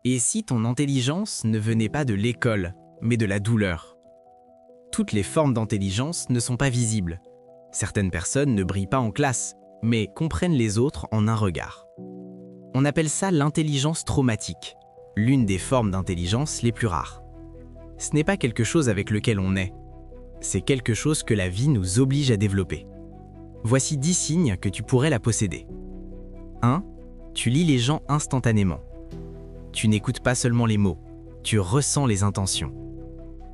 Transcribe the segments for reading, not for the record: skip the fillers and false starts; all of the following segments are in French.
Et si ton intelligence ne venait pas de l'école, mais de la douleur? Toutes les formes d'intelligence ne sont pas visibles. Certaines personnes ne brillent pas en classe, mais comprennent les autres en un regard. On appelle ça l'intelligence traumatique, l'une des formes d'intelligence les plus rares. Ce n'est pas quelque chose avec lequel on naît, c'est quelque chose que la vie nous oblige à développer. Voici 10 signes que tu pourrais la posséder. 1. Tu lis les gens instantanément. Tu n'écoutes pas seulement les mots, tu ressens les intentions.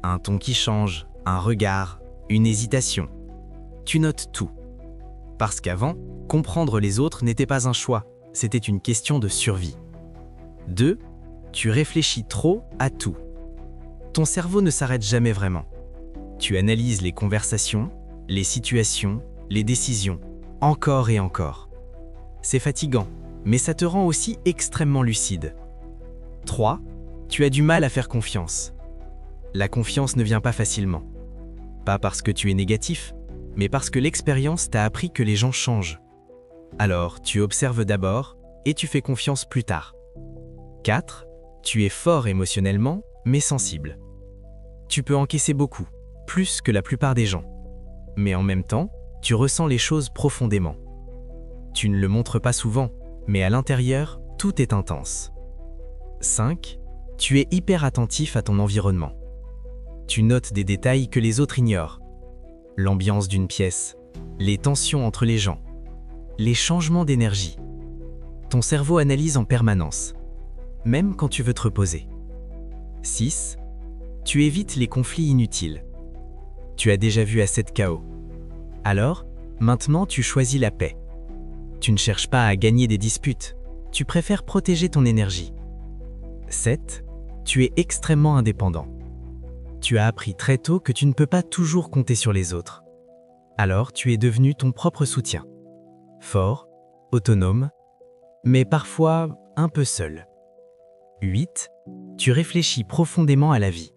Un ton qui change, un regard, une hésitation. Tu notes tout. Parce qu'avant, comprendre les autres n'était pas un choix, c'était une question de survie. 2. Tu réfléchis trop à tout. Ton cerveau ne s'arrête jamais vraiment. Tu analyses les conversations, les situations, les décisions, encore et encore. C'est fatigant, mais ça te rend aussi extrêmement lucide. 3. Tu as du mal à faire confiance. La confiance ne vient pas facilement. Pas parce que tu es négatif, mais parce que l'expérience t'a appris que les gens changent. Alors, tu observes d'abord et tu fais confiance plus tard. 4. Tu es fort émotionnellement, mais sensible. Tu peux encaisser beaucoup, plus que la plupart des gens. Mais en même temps, tu ressens les choses profondément. Tu ne le montres pas souvent, mais à l'intérieur, tout est intense. 5. Tu es hyper attentif à ton environnement. Tu notes des détails que les autres ignorent. L'ambiance d'une pièce, les tensions entre les gens, les changements d'énergie. Ton cerveau analyse en permanence, même quand tu veux te reposer. 6. Tu évites les conflits inutiles. Tu as déjà vu assez de chaos. Alors, maintenant tu choisis la paix. Tu ne cherches pas à gagner des disputes, tu préfères protéger ton énergie. 7. Tu es extrêmement indépendant. Tu as appris très tôt que tu ne peux pas toujours compter sur les autres. Alors tu es devenu ton propre soutien. Fort, autonome, mais parfois un peu seul. 8. Tu réfléchis profondément à la vie.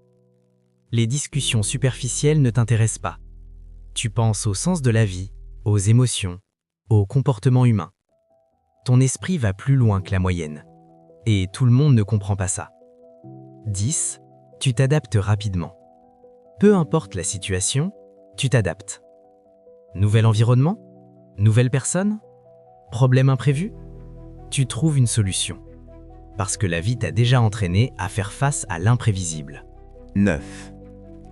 Les discussions superficielles ne t'intéressent pas. Tu penses au sens de la vie, aux émotions, au comportement humain. Ton esprit va plus loin que la moyenne. Et tout le monde ne comprend pas ça. 10. Tu t'adaptes rapidement. Peu importe la situation, tu t'adaptes. Nouvel environnement? Nouvelle personne? Problème imprévu? Tu trouves une solution. Parce que la vie t'a déjà entraîné à faire face à l'imprévisible. 9.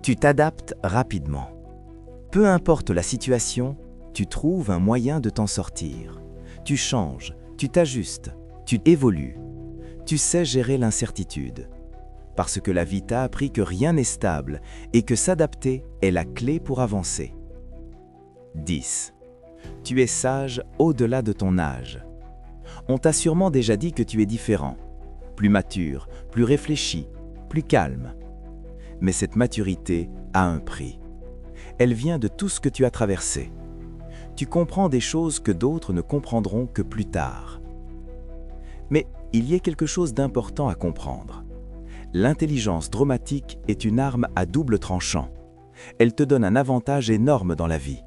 Tu t'adaptes rapidement. Peu importe la situation, tu trouves un moyen de t'en sortir. Tu changes, tu t'ajustes, tu évolues. Tu sais gérer l'incertitude. Parce que la vie t'a appris que rien n'est stable et que s'adapter est la clé pour avancer. 10. Tu es sage au-delà de ton âge. On t'a sûrement déjà dit que tu es différent, plus mature, plus réfléchi, plus calme. Mais cette maturité a un prix. Elle vient de tout ce que tu as traversé. Tu comprends des choses que d'autres ne comprendront que plus tard. Mais il y a quelque chose d'important à comprendre. L'intelligence dramatique est une arme à double tranchant. Elle te donne un avantage énorme dans la vie.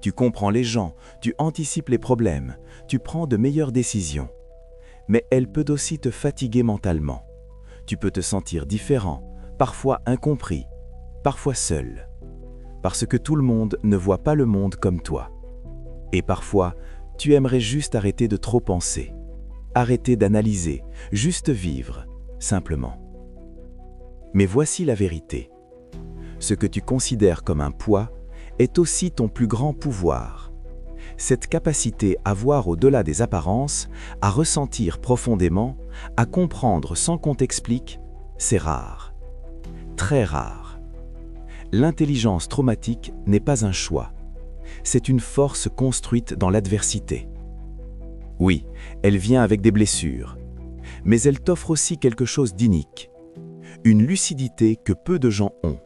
Tu comprends les gens, tu anticipes les problèmes, tu prends de meilleures décisions. Mais elle peut aussi te fatiguer mentalement. Tu peux te sentir différent, parfois incompris, parfois seul. Parce que tout le monde ne voit pas le monde comme toi. Et parfois, tu aimerais juste arrêter de trop penser. Arrêter d'analyser, juste vivre, simplement. Mais voici la vérité. Ce que tu considères comme un poids est aussi ton plus grand pouvoir. Cette capacité à voir au-delà des apparences, à ressentir profondément, à comprendre sans qu'on t'explique, c'est rare. Très rare. L'intelligence traumatique n'est pas un choix. C'est une force construite dans l'adversité. Oui, elle vient avec des blessures, mais elle t'offre aussi quelque chose d'unique. Une lucidité que peu de gens ont,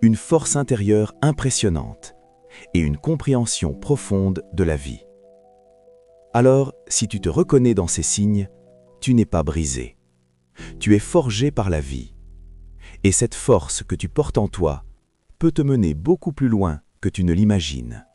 une force intérieure impressionnante et une compréhension profonde de la vie. Alors, si tu te reconnais dans ces signes, tu n'es pas brisé. Tu es forgé par la vie. Et cette force que tu portes en toi peut te mener beaucoup plus loin que tu ne l'imagines.